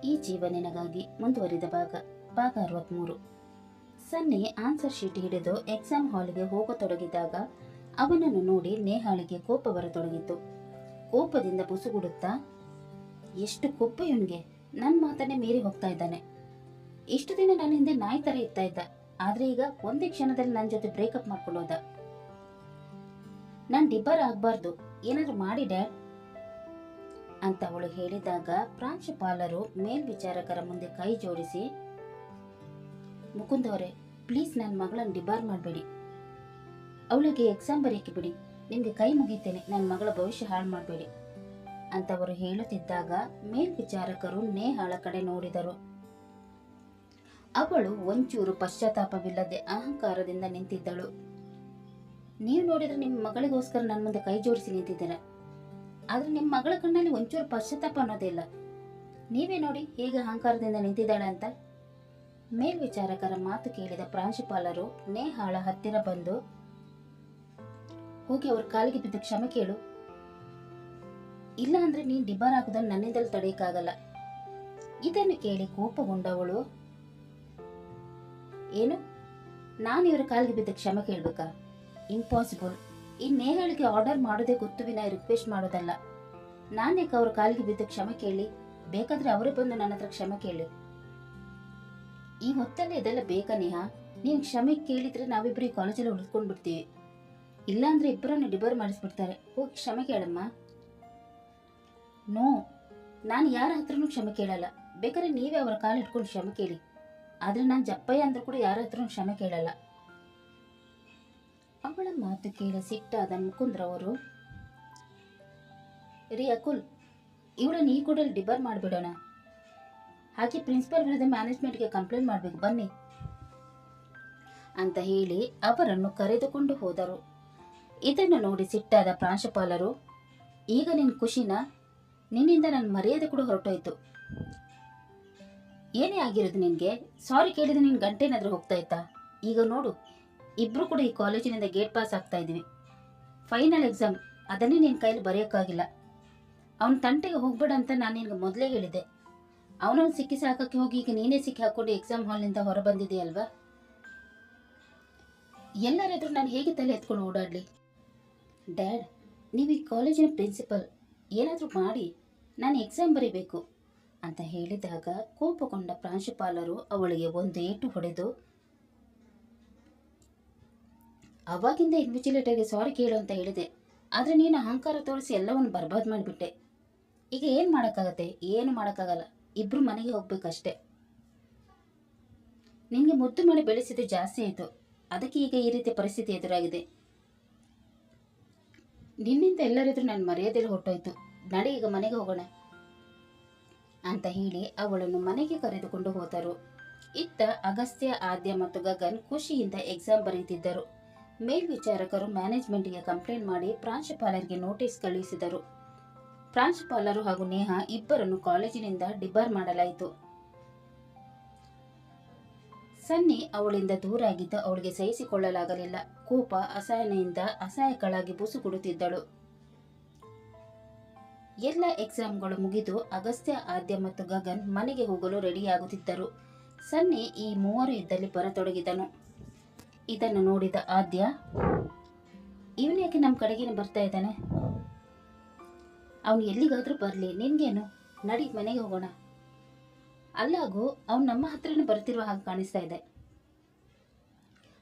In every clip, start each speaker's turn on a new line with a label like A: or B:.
A: ಈ ಜೀವ ನಿನಗಾಗಿ ಮುಂದುವರಿದ ಭಾಗ 63. ಸನ್ನಿ ಆನ್ಸರ್ ಶೀಟ್ ಹಿಡಿದು ಎಕ್ಸಾಮ್ ಹಾಲ್ಗೆ ಹೋಗತೊಡಗಿದಾಗ ಅವನನ್ನು ನೋಡಿ ನೇಹಾಳಿಗೆ ಕೋಪ ಬರತೊಡಗಿತು. ಕೋಪದಿಂದ ಬುಸುಗುಡುತ್ತಾ, ಎಷ್ಟು ಕೊಬ್ಬು ಇವನಿಗೆ, ನನ್ನ ಮಾತನ್ನೇ ಮೀರಿ ಹೋಗ್ತಾ ಇದ್ದಾನೆ. ಇಷ್ಟು ದಿನ ನನ್ನ ಹಿಂದೆ ನಾಯಿ ತರ ಇರ್ತಾ ಇದ್ದ, ಆದ್ರೆ ಈಗ ಒಂದೇ ಕ್ಷಣದಲ್ಲಿ ನನ್ನ ಜೊತೆ ಬ್ರೇಕಪ್ ಮಾಡ್ಕೊಂಡು ಹೋದ. ನಾನ್ ಡಿಬ್ಬರ್ ಆಗ್ಬಾರ್ದು, ಏನಾದ್ರು ಮಾಡಿ ಡ್ಯಾಡ್ ಅಂತ ಅವಳು ಹೇಳಿದಾಗ ಪ್ರಾಂಶುಪಾಲರು ಮೇಲ್ವಿಚಾರಕರ ಮುಂದೆ ಕೈ ಜೋಡಿಸಿ, ಮುಕುಂದ್ ಅವರೇ, ಪ್ಲೀಸ್ ನನ್ನ ಮಗಳನ್ನ ಡಿಬಾರ್ ಮಾಡಬೇಡಿ, ಅವಳಿಗೆ ಎಕ್ಸಾಮ್ ಬರೆಯಕ್ಕೆ ಬಿಡಿ, ನಿಮ್ಗೆ ಕೈ ಮುಗಿತೇನೆ, ನನ್ನ ಮಗಳ ಭವಿಷ್ಯ ಹಾಳು ಮಾಡಬೇಡಿ ಅಂತ ಅವರು ಹೇಳುತ್ತಿದ್ದಾಗ ಮೇಲ್ವಿಚಾರಕರು ನೇಹಾಳ ಕಡೆ ನೋಡಿದರು. ಅವಳು ಒಂಚೂರು ಪಶ್ಚಾತ್ತಾಪವಿಲ್ಲದೆ ಅಹಂಕಾರದಿಂದ ನಿಂತಿದ್ದಳು. ನೀವು ನೋಡಿದ್ರೆ ನಿಮ್ಮ ಮಗಳಿಗೋಸ್ಕರ ನನ್ನ ಮುಂದೆ ಕೈ ಜೋಡಿಸಿ ನಿಂತಿದ್ದೀರ, ಆದ್ರೆ ನಿಮ್ಮ ಮಗಳ ಕಣ್ಣಲ್ಲಿ ಒಂಚೂರು ಪಶ್ಚಾತ್ತಾಪ ಅನ್ನೋದಿಲ್ಲ. ನೀವೇ ನೋಡಿ ಹೇಗೆ ಅಹಂಕಾರದಿಂದ ನಿಂತಿದ್ದಾಳೆ ಅಂತ. ಮೇಲ್ವಿಚಾರಕರ ಮಾತು ಕೇಳಿದ ಪ್ರಾಂಶುಪಾಲರು ನೇಹಾಳ ಹತ್ತಿರ ಬಂದು, ಹೋಗಿ ಅವ್ರ ಕಾಲಿಗೆ ಬಿದ್ದು ಕ್ಷಮೆ ಕೇಳು, ಇಲ್ಲ ಅಂದ್ರೆ ನೀನ್ ಡಿಬಾರ್ ಆಗೋದನ್ನು ನನ್ನಿಂದಲೂ ತಡೆಯಕ್ಕಾಗಲ್ಲ. ಇದನ್ನು ಕೇಳಿ ಕೋಪಗೊಂಡವಳು, ಏನು, ನಾನು ಇವರ ಕಾಲಿಗೆ ಬಿದ್ದ ಕ್ಷಮೆ ಕೇಳ್ಬೇಕಾ? ಇಂಪಾಸಿಬಲ್. ಈ ನೇಹಾಳಿಗೆ ಆರ್ಡರ್ ಮಾಡೋದೇ ಗೊತ್ತು ವಿನ ರಿಕ್ವೆಸ್ಟ್ ಮಾಡೋದಲ್ಲ. ನಾನೇಕ ಅವ್ರ ಕಾಲಿಗೆ ಬಿದ್ದ ಕ್ಷಮೆ ಕೇಳಿ, ಬೇಕಾದ್ರೆ ಅವರೇ ಬಂದು ನನ್ನ ಹತ್ರ ಕ್ಷಮೆ ಕೇಳಿ. ಈ ಹೊತ್ತಲ್ಲಿ ಇದೆಲ್ಲ ಬೇಕಾ ನೇಹಾ? ನೀನ್ ಕ್ಷಮೆ ಕೇಳಿದ್ರೆ ನಾವಿಬ್ರು ಈ ಕಾಲೇಜಲ್ಲಿ ಉಳಿದ್ಕೊಂಡ್ ಬಿಡ್ತೀವಿ, ಇಲ್ಲಾಂದ್ರೆ ಇಬ್ಬರನ್ನು ಡಿಬರ್ ಮಾಡಿಸ್ಬಿಡ್ತಾರೆ. ಹೋಗಿ ಕ್ಷಮೆ ಕೇಳಮ್ಮ. ನೋ, ನಾನು ಯಾರ ಹತ್ರನೂ ಕ್ಷಮೆ ಕೇಳಲ್ಲ. ಬೇಕಾದ್ರೆ ನೀವೇ ಅವರ ಕಾಲು ಇಟ್ಕೊಂಡು ಕ್ಷಮೆ ಕೇಳಿ, ಆದ್ರೆ ನಾನು ಜಪ್ಪಯ್ಯ ಅಂದ್ರೂ ಕೂಡ ಯಾರ ಹತ್ರನೂ ಕ್ಷಮೆ ಕೇಳಲ್ಲ. ಅವಳ ಮಾತು ಕೇಳಿ ಸಿಟ್ಟಾದ ಮುಕುಂದ್ರವರು, ರೀ ಅಕುಲ್, ಇವಳನ್ನು ಈ ಕೂಡಲ್ಲಿ ಡಿಬರ್ ಮಾಡಿಬಿಡೋಣ, ಹಾಗೆ ಪ್ರಿನ್ಸಿಪಲ್ ವಿರುದ್ಧ ಮ್ಯಾನೇಜ್ಮೆಂಟ್ಗೆ ಕಂಪ್ಲೇಂಟ್ ಮಾಡಬೇಕು ಬನ್ನಿ ಅಂತ ಹೇಳಿ ಅವರನ್ನು ಕರೆದುಕೊಂಡು ಹೋದರು. ಇದನ್ನು ನೋಡಿ ಸಿಟ್ಟಾದ ಪ್ರಾಂಶುಪಾಲರು, ಈಗ ನಿನ್ನ ಖುಷಿನ, ನಿನ್ನಿಂದ ನನ್ನ ಮರ್ಯಾದೆ ಕೂಡ ಹೊರಟೋಯ್ತು. ಏನೇ ಆಗಿರೋದು ನಿನಗೆ? ಸಾರಿ ಕೇಳಿದ್ರೆ ನಿನ್ನ ಗಂಟೆನಾದ್ರೂ ಹೋಗ್ತಾ ಇತ್ತಾ? ಈಗ ನೋಡು, ಇಬ್ರು ಕೂಡ ಈ ಕಾಲೇಜಿನಿಂದ ಗೇಟ್ ಪಾಸ್ ಆಗ್ತಾ ಇದೀವಿ. ಫೈನಲ್ ಎಕ್ಸಾಮ್, ಅದನ್ನೇ ನಿನ್ನ ಕೈಲಿ ಬರೆಯೋಕ್ಕಾಗಿಲ್ಲ. ಅವನ ತಂಟೆಗೆ ಹೋಗ್ಬೇಡ ಅಂತ ನಾನು ನಿನ್ಗೆ ಮೊದಲೇ ಹೇಳಿದೆ. ಅವನನ್ನು ಸಿಕ್ಕಿ ಸಾಕಕ್ಕೆ ಹೋಗಿ ಈಗ ನೀನೇ ಸಿಕ್ಕಿ ಹಾಕೊಂಡು ಎಕ್ಸಾಮ್ ಹಾಲ್ನಿಂದ ಹೊರ ಬಂದಿದೆಯಲ್ವಾ? ಎಲ್ಲರೆದುರು ನಾನು ಹೇಗೆ ತಲೆ ಎತ್ಕೊಂಡು ಓಡಾಡಲಿ? ಡ್ಯಾಡ್, ನೀವು ಈ ಕಾಲೇಜಿನ ಪ್ರಿನ್ಸಿಪಲ್, ಏನಾದರೂ ಮಾಡಿ, ನಾನು ಎಕ್ಸಾಮ್ ಬರೀಬೇಕು ಅಂತ ಹೇಳಿದಾಗ ಕೋಪಗೊಂಡ ಪ್ರಾಂಶುಪಾಲರು ಅವಳಿಗೆ ಒಂದು ಏಟು ಹೊಡೆದು, ಅವಾಗಿಂದ ಇನ್ವಿಜಿಲೇಟರ್ಗೆ ಸಾರಿ ಕೇಳು ಅಂತ ಹೇಳಿದೆ, ಆದರೆ ನೀನು ಅಹಂಕಾರ ತೋರಿಸಿ ಎಲ್ಲವನ್ನು ಬರ್ಬಾದ್ ಮಾಡಿಬಿಟ್ಟೆ. ಈಗ ಏನು ಮಾಡೋಕ್ಕಾಗತ್ತೆ? ಏನು ಮಾಡೋಕ್ಕಾಗಲ್ಲ, ಇಬ್ರು ಮನೆಗೆ ಹೋಗ್ಬೇಕಷ್ಟೆ. ನಿನಗೆ ಮುದ್ದು ಮಾಡಿ ಬೆಳೆಸಿದ್ದು ಜಾಸ್ತಿ ಆಯಿತು, ಅದಕ್ಕೆ ಈಗ ಈ ರೀತಿ ಪರಿಸ್ಥಿತಿ ಎದುರಾಗಿದೆ. ನಿನ್ನಿಂದ ಎಲ್ಲರಿದ್ರು ನನ್ನ ಮರ್ಯಾದೆಯಲ್ಲಿ ಹೊಟ್ಟೋಯ್ತು, ನಡೆ ಈಗ ಮನೆಗೆ ಹೋಗೋಣ ಅಂತ ಹೇಳಿ ಅವಳನ್ನು ಮನೆಗೆ ಕರೆದುಕೊಂಡು ಹೋದರು. ಇತ್ತ ಅಗಸ್ತ್ಯ, ಆದ್ಯ ಮತ್ತು ಗಗನ್ ಖುಷಿಯಿಂದ ಎಕ್ಸಾಮ್ ಬರೆಯುತ್ತಿದ್ದರು. ಮೇಲ್ವಿಚಾರಕರು ಮ್ಯಾನೇಜ್ಮೆಂಟ್ಗೆ ಕಂಪ್ಲೇಂಟ್ ಮಾಡಿ ಪ್ರಾಂಶುಪಾಲರಿಗೆ ನೋಟಿಸ್ ಕಳುಹಿಸಿದರು. ಪ್ರಾಂಶುಪಾಲರು ಹಾಗೂ ನೇಹಾ ಇಬ್ಬರನ್ನು ಕಾಲೇಜಿನಿಂದ ಡಿಬಾರ್ ಮಾಡಲಾಯಿತು. ಸನ್ನಿ ಅವಳಿಂದ ದೂರಾಗಿದ್ದು ಅವಳಿಗೆ ಸಹಿಸಿಕೊಳ್ಳಲಾಗಲಿಲ್ಲ. ಕೋಪ, ಅಸಹನೆಯಿಂದ ಅಸಹಾಯಕಳಾಗಿ ಬುಸುಗುಡುತ್ತಿದ್ದಳು. ಎಲ್ಲ ಎಕ್ಸಾಮ್ಗಳು ಮುಗಿದು ಅಗಸ್ತ್ಯ, ಆದ್ಯ ಮತ್ತು ಗಗನ್ ಮನೆಗೆ ಹೋಗಲು ರೆಡಿಯಾಗುತ್ತಿದ್ದರು. ಸನ್ನಿ ಈ ಮೂವರು ಇದ್ದಲ್ಲಿ ಬರತೊಡಗಿದನು. ಇದನ್ನು ನೋಡಿದ ಆದ್ಯ, ಇವನ್ಯಾಕೆ ನಮ್ಮ ಕಡೆಗೇನೆ ಬರ್ತಾ ಇದ್ದಾನೆ? ಅವನು ಎಲ್ಲಿಗಾದ್ರೂ ಬರಲಿ, ನಿನ್ಗೇನು, ನಡಿ ಮನೆಗೆ ಹೋಗೋಣ. ಅಲ್ಲಾಗೂ ಅವನು ನಮ್ಮ ಹತ್ರನೇ ಬರ್ತಿರುವ ಹಾಗೆ ಕಾಣಿಸ್ತಾ ಇದೆ.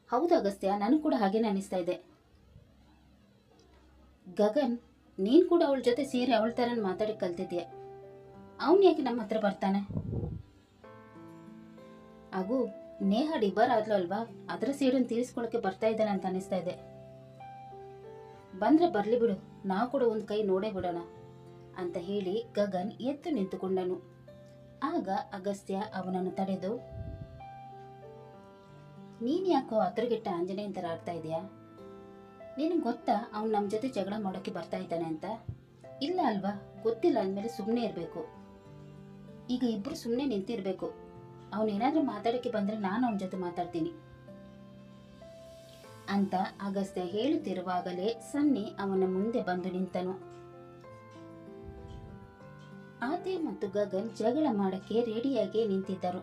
A: ಹೌದು ಅಗಸ್ತ್ಯ, ನನಗೂ ಕೂಡ ಹಾಗೇನೆ ಅನಿಸ್ತಾ ಇದೆ. ಗಗನ್, ನೀನು ಕೂಡ ಅವಳ ಜೊತೆ ಸೇರಿ ಅವಳ ಥರ ಮಾತಾಡಿ ಕಲ್ತಿದ್ಯಾ, ಅವನು ಯಾಕೆ ನಮ್ಮ ಹತ್ರ ಬರ್ತಾನೆ? ಹಾಗೂ ನೇಹಾ ಡಿಬಾರ್ ಆದ್ಲು ಅಲ್ವಾ, ಅದರ ಸೇಡನ್ನು ತೀರಿಸ್ಕೊಳ್ಳೋಕೆ ಬರ್ತಾ ಇದ್ದಾನೆ ಅಂತ ಅನಿಸ್ತಾ ಇದೆ. ಬಂದ್ರೆ ಬರ್ಲಿ ಬಿಡು, ನಾವು ಕೂಡ ಒಂದು ಕೈ ನೋಡೇ ಬಿಡೋಣ ಅಂತ ಹೇಳಿ ಗಗನ್ ಎದ್ದು ನಿಂತುಕೊಂಡನು. ಆಗ ಅಗಸ್ತ್ಯ ಅವನನ್ನು ತಡೆದು, ನೀನ್ ಯಾಕೋ ಅದ್ರಗೆಟ್ಟ ಆಂಜನೇಯನ್ ಥರ ಆಡ್ತಾ ಇದೆಯಾ? ನಿನಗೆ ಗೊತ್ತಾ ಅವ್ನು ನಮ್ಮ ಜೊತೆ ಜಗಳ ಮಾಡೋಕ್ಕೆ ಬರ್ತಾ ಇದ್ದಾನೆ ಅಂತ? ಇಲ್ಲ ಅಲ್ವಾ? ಗೊತ್ತಿಲ್ಲ ಅಂದಮೇಲೆ ಸುಮ್ಮನೆ ಇರಬೇಕು. ಈಗ ಇಬ್ರು ಸುಮ್ಮನೆ ನಿಂತಿರ್ಬೇಕು. ಅವನೇನಾದ್ರೂ ಮಾತಾಡೋಕ್ಕೆ ಬಂದ್ರೆ ನಾನು ಅವನ ಜೊತೆ ಮಾತಾಡ್ತೀನಿ ಅಂತ ಅಗಸ್ತ್ಯ ಹೇಳುತ್ತಿರುವಾಗಲೇ ಸನ್ನಿ ಅವನ ಮುಂದೆ ಬಂದು ನಿಂತನು. ಆದ್ಯ ಮತ್ತು ಗಗನ್ ಜಗಳ ಮಾಡಕ್ಕೆ ರೆಡಿಯಾಗಿ ನಿಂತಿದ್ದರು.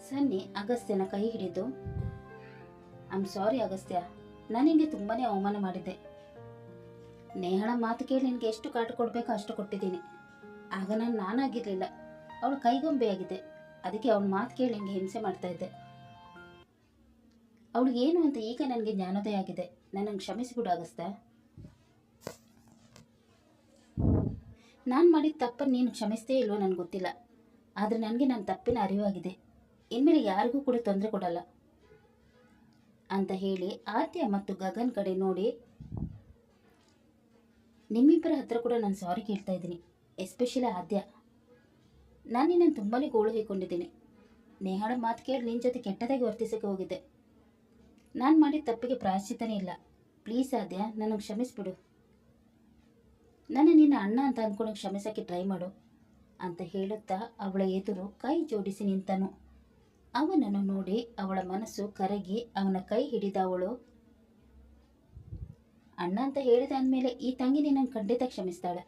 A: ಸನ್ನಿ ಅಗಸ್ತ್ಯನ ಕೈ ಹಿಡಿದು, ಐಮ್ ಸಾರಿ ಅಗಸ್ತ್ಯ, ನಾನು ನಿನಗೆ ತುಂಬಾನೇ ಅವಮಾನ ಮಾಡಿದ್ದೆ. ನೇಹಳ ಮಾತು ಕೇಳಿ ನಿನಗೆ ಎಷ್ಟು ಕಾಟು ಕೊಡಬೇಕೋ ಅಷ್ಟು ಕೊಟ್ಟಿದ್ದೀನಿ. ಆಗ ನಾನಾಗಿರ್ಲಿಲ್ಲ, ಅವಳು ಕೈಗೊಂಬೆಯಾಗಿದ್ದೆ. ಅದಕ್ಕೆ ಅವಳ ಮಾತು ಕೇಳಿ ನಿನಗೆ ಹಿಂಸೆ ಮಾಡ್ತಾ ಇದ್ದೆ. ಅವಳಿಗೇನು ಅಂತ ಈಗ ನನಗೆ ಜ್ಞಾನೋದಯ ಆಗಿದೆ. ನನ್ನನ್ನು ಕ್ಷಮಿಸಿಬಿಡು ಅಗಸ್ತ್ಯ. ನಾನು ಮಾಡಿದ ತಪ್ಪನ್ನು ನೀನು ಕ್ಷಮಿಸ್ತೇ ಇಲ್ವೋ ನನಗೆ ಗೊತ್ತಿಲ್ಲ, ಆದರೆ ನನಗೆ ನನ್ನ ತಪ್ಪಿನ ಅರಿವಾಗಿದೆ. ಇನ್ಮೇಲೆ ಯಾರಿಗೂ ಕೂಡ ತೊಂದರೆ ಕೊಡಲ್ಲ ಅಂತ ಹೇಳಿ ಆದ್ಯ ಮತ್ತು ಗಗನ್ ಕಡೆ ನೋಡಿ, ನಿಮ್ಮಿಬ್ಬರ ಹತ್ರ ಕೂಡ ನಾನು ಸಾರಿ ಕೇಳ್ತಾ ಇದ್ದೀನಿ. ಎಸ್ಪೆಷಲಿ ಆದ್ಯ, ನಾನು ನಿನ್ನನ್ನು ತುಂಬಾ ಗೋಳು ಹೊಯ್ಕೊಂಡಿದ್ದೀನಿ. ನೇಹಾಳ ಮಾತು ಕೇಳಿ ನಿನ್ನ ಜೊತೆ ಕೆಟ್ಟದಾಗಿ ವರ್ತಿಸೋಕ್ಕೆ ಹೋಗಿದ್ದೆ. ನಾನು ಮಾಡಿದ ತಪ್ಪಿಗೆ ಪ್ರಾಯಶ್ಚಿತ್ತನೇ ಇಲ್ಲ. ಪ್ಲೀಸ್ ಆದ್ಯ, ನನಗೆ ಕ್ಷಮಿಸ್ಬಿಡು. ನನ್ನ ನಿನ್ನ ಅಣ್ಣ ಅಂತ ಅಂದ್ಕೊಂಡು ಕ್ಷಮಿಸೋಕ್ಕೆ ಟ್ರೈ ಮಾಡು ಅಂತ ಹೇಳುತ್ತಾ ಅವಳ ಎದುರು ಕೈ ಜೋಡಿಸಿ ನಿಂತನು. ಅವನನ್ನು ನೋಡಿ ಅವಳ ಮನಸ್ಸು ಕರಗಿ ಅವನ ಕೈ ಹಿಡಿದ ಅವಳು, ಅಣ್ಣ ಅಂತ ಹೇಳಿದ ಅಂದಮೇಲೆ ಈ ತಂಗಿ ನಿನ್ನನ್ನು ಖಂಡಿತ ಕ್ಷಮಿಸ್ತಾಳೆ.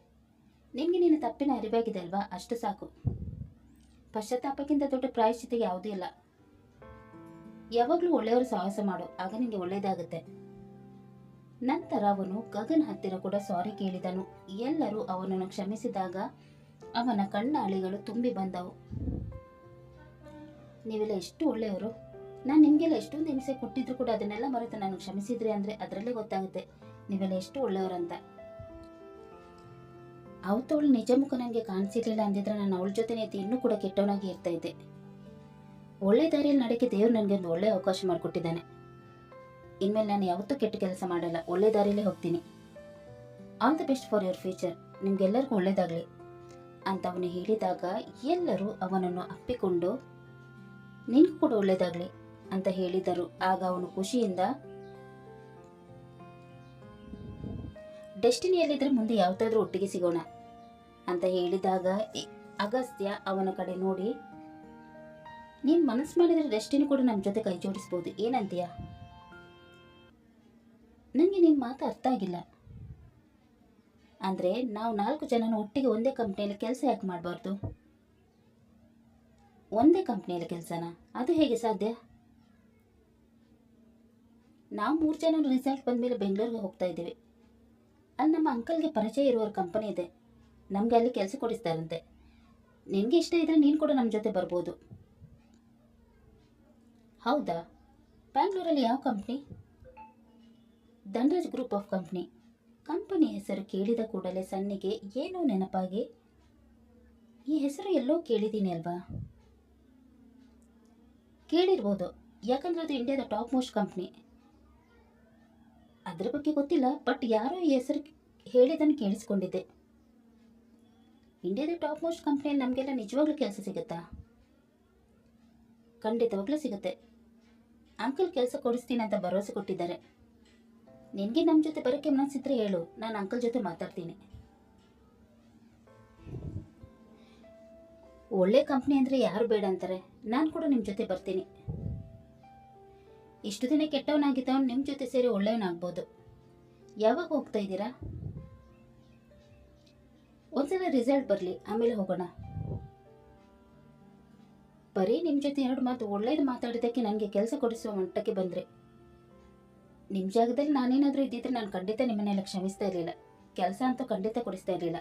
A: ನಿನಗೆ ನಿನ್ನ ತಪ್ಪಿನ ಅರಿವಾಗಿದೆ ಅಲ್ವಾ, ಅಷ್ಟು ಸಾಕು. ಪಶ್ಚಾತ್ತಾಪಕ್ಕಿಂತ ದೊಡ್ಡ ಪ್ರಾಯಶ್ಚಿತೆಗೆ ಯಾವುದೂ ಇಲ್ಲ. ಯಾವಾಗಲೂ ಒಳ್ಳೆಯವರು ಸಾಹಸ ಮಾಡು, ಆಗ ನಿನಗೆ ಒಳ್ಳೆಯದಾಗುತ್ತೆ. ನಂತರ ಅವನು ಗಗನ್ ಹತ್ತಿರ ಕೂಡ ಸಾರಿ ಕೇಳಿದನು. ಎಲ್ಲರೂ ಅವನನ್ನು ಕ್ಷಮಿಸಿದಾಗ ಅವನ ಕಣ್ಣಾಳಿಗಳು ತುಂಬಿ ಬಂದವು. ನೀವೆಲ್ಲ ಎಷ್ಟು ಒಳ್ಳೆಯವರು. ನಾನು ನಿಮಗೆಲ್ಲ ಎಷ್ಟೊಂದು ಹಿಂಸೆ ಕೊಟ್ಟಿದ್ರು ಕೂಡ ಅದನ್ನೆಲ್ಲ ಮರೆತು ನಾನು ಕ್ಷಮಿಸಿದ್ರಿ ಅಂದರೆ ಅದರಲ್ಲೇ ಗೊತ್ತಾಗುತ್ತೆ ನೀವೆಲ್ಲ ಎಷ್ಟು ಒಳ್ಳೆಯವರಂತ. ಅವತ್ತವಳು ನಿಜ ಮುಖ ನನಗೆ ಕಾಣಿಸಿರ್ಲಿಲ್ಲ ಅಂದಿದ್ರೆ ನಾನು ಅವಳ ಜೊತೆ ಇನ್ನೂ ಕೂಡ ಕೆಟ್ಟವನಾಗಿ ಇರ್ತಾ ಇದ್ದೆ. ಒಳ್ಳೆ ದಾರಿಯಲ್ಲಿ ನಡೆಕೆ ದೇವ್ರು ನನಗೆ ಒಂದು ಒಳ್ಳೆ ಅವಕಾಶ ಮಾಡಿಕೊಟ್ಟಿದ್ದಾನೆ. ಇನ್ಮೇಲೆ ನಾನು ಯಾವತ್ತೂ ಕೆಟ್ಟ ಕೆಲಸ ಮಾಡಲ್ಲ, ಒಳ್ಳೆ ದಾರಿಯಲ್ಲೇ ಹೋಗ್ತೀನಿ. All the best for your future, ನಿಮ್ಗೆಲ್ಲರಿಗೂ ಒಳ್ಳೇದಾಗಲಿ ಅಂತ ಅವನು ಹೇಳಿದಾಗ ಎಲ್ಲರೂ ಅವನನ್ನು ಅಪ್ಪಿಕೊಂಡು ನಿನಗೂ ಕೂಡ ಒಳ್ಳೇದಾಗಲಿ ಅಂತ ಹೇಳಿದರು. ಆಗ ಅವನು ಖುಷಿಯಿಂದ, ಡೆಸ್ಟಿನಿಯಲ್ಲಿದ್ದರೆ ಮುಂದೆ ಯಾವತ್ತಾದ್ರೂ ಒಟ್ಟಿಗೆ ಸಿಗೋಣ ಅಂತ ಹೇಳಿದಾಗ ಅಗಸ್ತ್ಯ ಅವನ ಕಡೆ ನೋಡಿ, ನೀನು ಮನಸ್ಸು ಮಾಡಿದರೆ ಡೆಸ್ಟಿನಿ ಕೂಡ ನಮ್ಮ ಜೊತೆ ಕೈ ಜೋಡಿಸ್ಬೋದು, ಏನಂತೀಯ? ನನಗೆ ನಿನ್ನ ಮಾತು ಅರ್ಥ ಆಗಿಲ್ಲ. ಅಂದರೆ ನಾವು 4 ಜನನ ಒಟ್ಟಿಗೆ ಒಂದೇ ಕಂಪ್ನಿಯಲ್ಲಿ ಕೆಲಸ ಯಾಕೆ ಮಾಡಬಾರ್ದು? ಒಂದೇ ಕಂಪ್ನಿಯಲ್ಲಿ ಕೆಲಸನ? ಅದು ಹೇಗೆ ಸಾಧ್ಯ? ನಾವು 3 ಜನ ರಿಸಲ್ಟ್ ಬಂದಮೇಲೆ ಬೆಂಗಳೂರಿಗೆ ಹೋಗ್ತಾ ಇದ್ದೀವಿ. ಅಲ್ಲಿ ನಮ್ಮ ಅಂಕಲ್ಗೆ ಪರಿಚಯ ಇರುವವ್ರ ಕಂಪನಿ ಇದೆ, ನಮಗೆ ಅಲ್ಲಿ ಕೆಲಸ ಕೊಡಿಸ್ತಾರಂತೆ. ನಿನಗೆ ಇಷ್ಟ ಇದ್ದರೆ ನೀನು ಕೂಡ ನಮ್ಮ ಜೊತೆ ಬರ್ಬೋದು. ಹೌದಾ? ಬ್ಯಾಂಗ್ಳೂರಲ್ಲಿ ಯಾವ company? Dhanraj group of company. Company ಹೆಸರು ಕೇಳಿದ ಕೂಡಲೇ ಸನ್ನಿಗೆ ಏನೋ ನೆನಪಾಗಿ, ಈ ಹೆಸರು ಎಲ್ಲೋ ಕೇಳಿದ್ದೀನಿ ಅಲ್ವಾ? ಕೇಳಿರ್ಬೋದು, ಯಾಕಂದ್ರೆ ಅದು ಇಂಡಿಯಾದ ಟಾಪ್ ಮೋಸ್ಟ್ ಕಂಪ್ನಿ. ಅದ್ರ ಬಗ್ಗೆ ಗೊತ್ತಿಲ್ಲ, ಬಟ್ ಯಾರೋ ಈ ಹೆಸರು ಹೇಳಿದ್ದನ್ನು ಕೇಳಿಸ್ಕೊಂಡಿದ್ದೆ. ಇಂಡಿಯಾದ ಟಾಪ್ ಮೋಸ್ಟ್ ಕಂಪ್ನಿಯಲ್ಲಿ ನಮಗೆಲ್ಲ ನಿಜವಾಗ್ಲೂ ಕೆಲಸ ಸಿಗುತ್ತಾ? ಖಂಡಿತವಾಗ್ಲೂ ಸಿಗುತ್ತೆ. ಅಂಕಲ್ ಕೆಲಸ ಕೊಡಿಸ್ತೀನಿ ಅಂತ ಭರವಸೆ ಕೊಟ್ಟಿದ್ದಾರೆ. ನಿನಗೆ ನಮ್ಮ ಜೊತೆ ಬರೋಕ್ಕೆ ಮನಸ್ಸಿದ್ರೆ ಹೇಳು, ನಾನು ಅಂಕಲ್ ಜೊತೆ ಮಾತಾಡ್ತೀನಿ. ಒಳ್ಳೆ ಕಂಪ್ನಿ ಅಂದರೆ ಯಾರು ಬೇಡ ಅಂತಾರೆ. ನಾನು ಕೂಡ ನಿಮ್ಮ ಜೊತೆ ಬರ್ತೀನಿ. ಇಷ್ಟು ದಿನ ಕೆಟ್ಟವನಾಗಿದ್ದವನು ನಿಮ್ಮ ಜೊತೆ ಸೇರಿ ಒಳ್ಳೆಯವನಾಗ್ಬೋದು. ಯಾವಾಗ ಹೋಗ್ತಾ ಇದ್ದೀರಾ? ಒಂದ್ಸಲ ರಿಸಲ್ಟ್ ಬರಲಿ, ಆಮೇಲೆ ಹೋಗೋಣ. ಬರೀ ನಿಮ್ಮ ಜೊತೆ 2 ಮಾತು ಒಳ್ಳೇದು ಮಾತಾಡಿದ್ದಕ್ಕೆ ನನಗೆ ಕೆಲಸ ಕೊಡಿಸುವ ಮಟ್ಟಕ್ಕೆ ಬಂದರೆ, ನಿಮ್ಮ ಜಾಗದಲ್ಲಿ ನಾನೇನಾದರೂ ಇದ್ದಿದ್ರೆ ನಾನು ಖಂಡಿತ ನಿಮ್ಮನ್ನೆಲ್ಲ ಕ್ಷಮಿಸ್ತಾ ಇರಲಿಲ್ಲ. ಕೆಲಸ ಅಂತೂ ಖಂಡಿತ ಕೊಡಿಸ್ತಾ ಇರಲಿಲ್ಲ.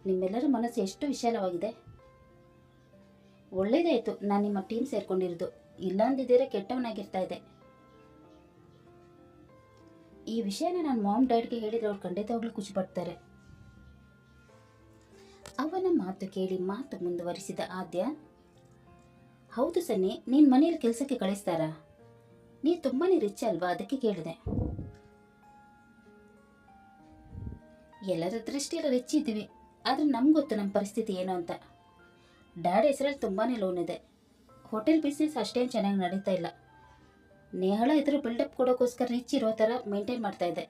A: ನಿಮ್ಮೆಲ್ಲರ ಮನಸ್ಸು ಎಷ್ಟು ವಿಶಾಲವಾಗಿದೆ. ಒಳ್ಳೇದಾಯಿತು ನಾನು ನಿಮ್ಮ ಟೀಮ್ ಸೇರ್ಕೊಂಡಿರೋದು, ಇಲ್ಲಾಂದಿದ್ದೀರ ಕೆಟ್ಟವನಾಗಿರ್ತಾ ಇದೆ. ಈ ವಿಷಯನ ನಾನು ಮಾಮ್ ಡ್ಯಾಡ್ಗೆ ಹೇಳಿದ್ರೆ ಅವ್ರು ಖಂಡಿತವಾಗ್ಲೂ ಖುಷಿ ಪಡ್ತಾರೆ. ಅವನ ಮಾತು ಕೇಳಿ ಮಾತು ಮುಂದುವರಿಸಿದ ಆದ್ಯ, ಹೌದು ಸನ್ನಿ, ನೀನು ಮನೆಯಲ್ಲಿ ಕೆಲಸಕ್ಕೆ ಕಳಿಸ್ತಾರಾ? ನೀನು ತುಂಬಾ ರಿಚ್ ಅಲ್ವಾ, ಅದಕ್ಕೆ ಕೇಳಿದೆ. ಎಲ್ಲರ ದೃಷ್ಟಿಯಲ್ಲಿ ರಿಚ್ ಇದ್ದೀವಿ, ಆದರೆ ನಮ್ಗೆ ಗೊತ್ತು ನಮ್ಮ ಪರಿಸ್ಥಿತಿ ಏನು ಅಂತ. ಡ್ಯಾಡ್ ಹೆಸರಲ್ಲಿ ತುಂಬಾ ಲೋನ್ ಇದೆ. ಹೋಟೆಲ್ ಬಿಸ್ನೆಸ್ ಅಷ್ಟೇನು ಚೆನ್ನಾಗಿ ನಡೀತಾ ಇಲ್ಲ. ನೇಹಳ ಇದ್ರ ಬಿಲ್ಡಪ್ ಕೊಡೋಕ್ಕೋಸ್ಕರ ರಿಚ್ ಇರೋ ಥರ ಮೇಂಟೈನ್ ಮಾಡ್ತಾ ಇದೆ.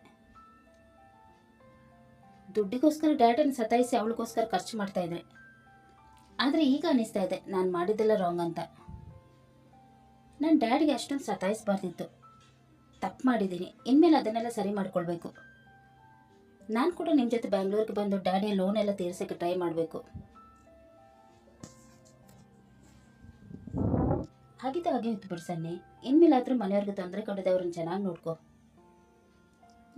A: ದುಡ್ಡಿಗೋಸ್ಕರ ಡ್ಯಾಡನ್ನು ಸತಾಯಿಸಿ ಅವಳಿಗೋಸ್ಕರ ಖರ್ಚು ಮಾಡ್ತಾ ಇದ್ದೆ. ಆದರೆ ಈಗ ಅನ್ನಿಸ್ತಾ ಇದೆ ನಾನು ಮಾಡಿದ್ದೆಲ್ಲ ರಾಂಗ್ ಅಂತ. ನಾನು ಡ್ಯಾಡಿಗೆ ಅಷ್ಟೊಂದು ಸತಾಯಿಸಬಾರ್ದಿತ್ತು. ತಪ್ಪು ಮಾಡಿದ್ದೀನಿ, ಇನ್ಮೇಲೆ ಅದನ್ನೆಲ್ಲ ಸರಿ ಮಾಡ್ಕೊಳ್ಬೇಕು. ನಾನು ಕೂಡ ನಿಮ್ಮ ಜೊತೆ ಬ್ಯಾಂಗ್ಳೂರಿಗೆ ಬಂದು ಡ್ಯಾಡಿ ಲೋನ್ ಎಲ್ಲ ತೀರ್ಸೋಕ್ಕೆ ಟ್ರೈ ಮಾಡಬೇಕು. ಹಾಗಿದ್ದ ಹಾಗೆ ಇತ್ತು ಬಿಡು ಸನ್ನಿ. ಇನ್ಮೇಲಾದರೂ ಮನೆಯವ್ರಿಗೆ ತೊಂದರೆ ಕೊಡದೆ ಅವ್ರನ್ನ ಚೆನ್ನಾಗಿ ನೋಡ್ಕೊ.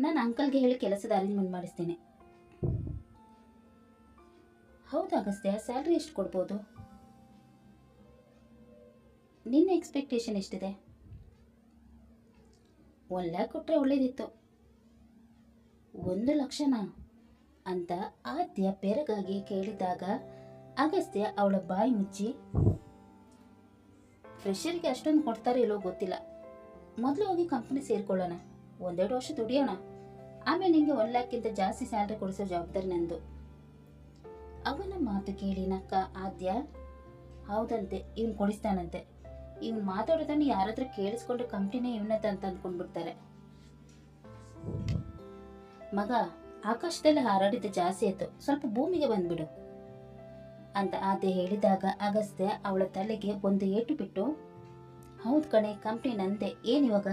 A: ನಾನು ಅಂಕಲ್ಗೆ ಹೇಳಿ ಕೆಲಸದ ಅರೇಂಜ್ಮೆಂಟ್ ಮಾಡಿಸ್ತೀನಿ. ಹೌದಾ ಅಗಸ್ತ್ಯ, ಸ್ಯಾಲ್ರಿ ಎಷ್ಟು ಕೊಡ್ಬೋದು? ನಿನ್ನ ಎಕ್ಸ್ಪೆಕ್ಟೇಷನ್ ಎಷ್ಟಿದೆ? 1 lakh ಕೊಟ್ಟರೆ ಒಳ್ಳೇದಿತ್ತು. 1 ಲಕ್ಷನಾ ಅಂತ ಆದ್ಯ ಬೆರಗಾಗಿ ಕೇಳಿದಾಗ ಅಗಸ್ತ್ಯ ಅವಳ ಬಾಯಿ ಮುಚ್ಚಿ, ಫ್ರೆಷರ್ಗೆ ಅಷ್ಟೊಂದು ಕೊಡ್ತಾರೆ ಇಲ್ಲೋ ಗೊತ್ತಿಲ್ಲ, ಮೊದಲು ಹೋಗಿ ಕಂಪನಿ ಸೇರ್ಕೊಳ್ಳೋಣ, 1-2 ವರ್ಷ ದುಡಿಯೋಣ, ಆಮೇಲೆ ನಿಮಗೆ 1 lakh ಜಾಸ್ತಿ ಸ್ಯಾಲ್ರಿ ಕೊಡಿಸೋ ಜವಾಬ್ದಾರಿ ನಂದು. ಅವನ ಮಾತು ಕೇಳಿ ನಕ್ಕ ಆದ್ಯ, ಹೌದಂತೆ ಇವ್ನು ಕೊಡಿಸ್ತಾನಂತೆ, ಇವ್ನು ಮಾತಾಡೋದನ್ನು ಯಾರಾದ್ರೂ ಕೇಳಿಸ್ಕೊಂಡ್ರೆ ಕಂಪ್ನಿನೇ ಇವನತ್ತ ಅಂತ ಅಂದ್ಕೊಂಡ್ಬಿಡ್ತಾರೆ. ಮಗ, ಆಕಾಶದಲ್ಲಿ ಹಾರಾಡಿದ್ದು ಜಾಸ್ತಿ ಆಯ್ತು, ಸ್ವಲ್ಪ ಭೂಮಿಗೆ ಬಂದ್ಬಿಡು ಅಂತ ಆದ್ಯ ಹೇಳಿದಾಗ ಅಗಸ್ತ್ಯ ಅವಳ ತಲೆಗೆ ಒಂದು ಏಟು ಬಿಟ್ಟು, ಹೌದು ಕಣೆ, ಕಂಪ್ನಿ ನಂದೆ, ಏನಿವಾಗ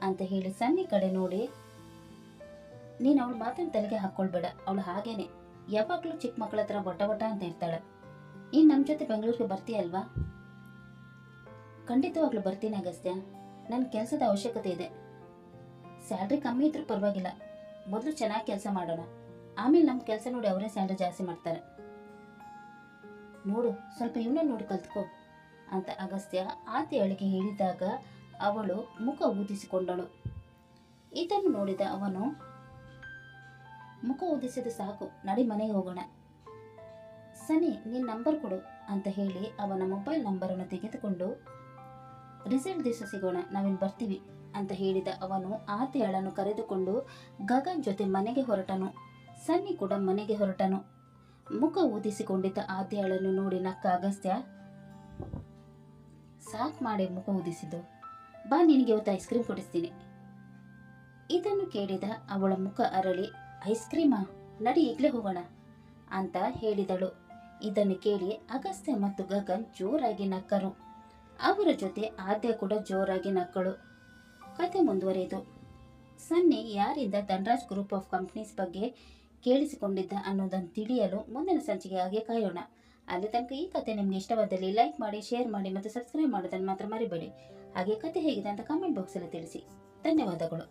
A: ಅಂತ ಹೇಳಿ ಸನ್ನಿ ಕಡೆ ನೋಡಿ, ನೀನು ಅವಳ ಮಾತನ್ನ ತಲೆಗೆ ಹಾಕೊಳ್ಬೇಡ, ಅವಳು ಹಾಗೇನೆ ಯಾವಾಗಲೂ ಚಿಕ್ಕ ಮಕ್ಕಳ ಹತ್ರ ಬಟ ಅಂತ ಇರ್ತಾಳೆ. ನೀನು ನಮ್ಮ ಜೊತೆ ಬೆಂಗಳೂರಿಗೆ ಬರ್ತೀಯಲ್ವಾ? ಖಂಡಿತವಾಗ್ಲೂ ಬರ್ತೀನಿ ಅಗಸ್ತ್ಯ, ನನ್ನ ಕೆಲಸದ ಅವಶ್ಯಕತೆ ಇದೆ. ಸ್ಯಾಲ್ರಿ ಕಮ್ಮಿ ಇದ್ರೂ ಪರವಾಗಿಲ್ಲ, ಮೊದಲು ಚೆನ್ನಾಗಿ ಕೆಲಸ ಮಾಡೋಣ, ಆಮೇಲೆ ನಮ್ಮ ಕೆಲಸ ನೋಡಿ ಅವರೇ ಸ್ಯಾಲ್ರಿ ಜಾಸ್ತಿ ಮಾಡ್ತಾರೆ. ನೋಡು, ಸ್ವಲ್ಪ ಇವನ್ನ ನೋಡಿ ಕಲ್ತ್ಕೋ ಅಂತ ಅಗಸ್ತ್ಯ ಆದ್ಯಳಿಗೆ ಹೇಳಿದಾಗ ಅವಳು ಮುಖ ಊದಿಸಿಕೊಂಡಳು. ಇದನ್ನು ನೋಡಿದ ಅವನು, ಮುಖ ಊದಿಸಿದ ಸಾಕು, ನಡಿ ಮನೆಗೆ ಹೋಗೋಣ. ಸನಿ, ನಿನ್ನ ನಂಬರ್ ಕೊಡು ಅಂತ ಹೇಳಿ ಅವನ ಮೊಬೈಲ್ ನಂಬರನ್ನು ತೆಗೆದುಕೊಂಡು, ರಿಸಲ್ಟ್ ದಿವಸ ಸಿಗೋಣ, ನಾವಿಲ್ಲಿ ಬರ್ತೀವಿ ಅಂತ ಹೇಳಿದ ಅವನು ಆದ್ಯಳನ್ನು ಕರೆದುಕೊಂಡು ಗಗನ್ ಜೊತೆ ಮನೆಗೆ ಹೊರಟನು. ಸನ್ನಿ ಕೂಡ ಮನೆಗೆ ಹೊರಟನು. ಮುಖ ಊದಿಸಿಕೊಂಡಿದ್ದ ಆದ್ಯಳನ್ನು ನೋಡಿ ನಕ್ಕ ಅಗಸ್ತ್ಯ, ಸಾಕ್ ಮಾಡಿ ಮುಖ ಊದಿಸಿದ್ದು, ಬಾ ನಿನಗೆ ಇವತ್ತು ಐಸ್ ಕ್ರೀಮ್ ಕೊಡಿಸ್ತೀನಿ. ಇದನ್ನು ಕೇಳಿದ ಅವಳ ಮುಖ ಅರಳಿ, ಐಸ್ ಕ್ರೀಮಾ, ನಡಿ ಈಗಲೇ ಹೋಗೋಣ ಅಂತ ಹೇಳಿದಳು. ಇದನ್ನು ಕೇಳಿ ಅಗಸ್ತ್ಯ ಮತ್ತು ಗಗನ್ ಜೋರಾಗಿ ನಕ್ಕರು. ಅವರ ಜೊತೆ ಆದ್ಯ ಕೂಡ ಜೋರಾಗಿ ನಕ್ಕಳು. ಕತೆ ಮುಂದುವರಿಯಿತು. ಸನ್ನಿ ಯಾರಿಂದ ಧನ್ರಾಜ್ ಗ್ರೂಪ್ ಆಫ್ ಕಂಪ್ನೀಸ್ ಬಗ್ಗೆ ಕೇಳಿಸಿಕೊಂಡಿದ್ದ ಅನ್ನೋದನ್ನು ತಿಳಿಯಲು ಮುಂದಿನ ಸಂಚಿಕೆಯಾಗಿ ಕಾಯೋಣ. ಅಲ್ಲಿ ತನಕ ಈ ಕತೆ ನಿಮಗೆ ಇಷ್ಟವಾದಲ್ಲಿ ಲೈಕ್ ಮಾಡಿ, ಶೇರ್ ಮಾಡಿ ಮತ್ತು ಸಬ್ಸ್ಕ್ರೈಬ್ ಮಾಡೋದನ್ನು ಮಾತ್ರ ಮರಿಬೇಡಿ. ಹಾಗೆ ಕತೆ ಹೇಗಿದೆ ಅಂತ ಕಾಮೆಂಟ್ ಬಾಕ್ಸಲ್ಲಿ ತಿಳಿಸಿ. ಧನ್ಯವಾದಗಳು.